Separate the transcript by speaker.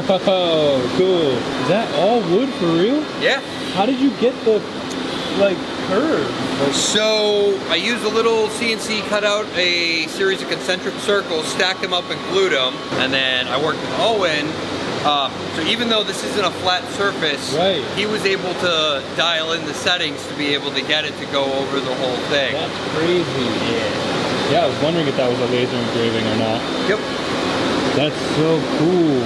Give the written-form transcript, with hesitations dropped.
Speaker 1: Oh, cool. Is that all wood for real?
Speaker 2: Yeah.
Speaker 1: How did you get the, like, curve?
Speaker 2: So I used a little CNC, cut out a series of concentric circles, stacked them up and glued them, and then I worked with Owen. So even though this isn't a flat surface,
Speaker 1: right,
Speaker 2: he was able to dial in the settings to be able to get it to go over the whole thing.
Speaker 1: That's crazy. Yeah. Yeah, I was wondering if that was a laser engraving or not.
Speaker 2: Yep.
Speaker 1: That's so cool.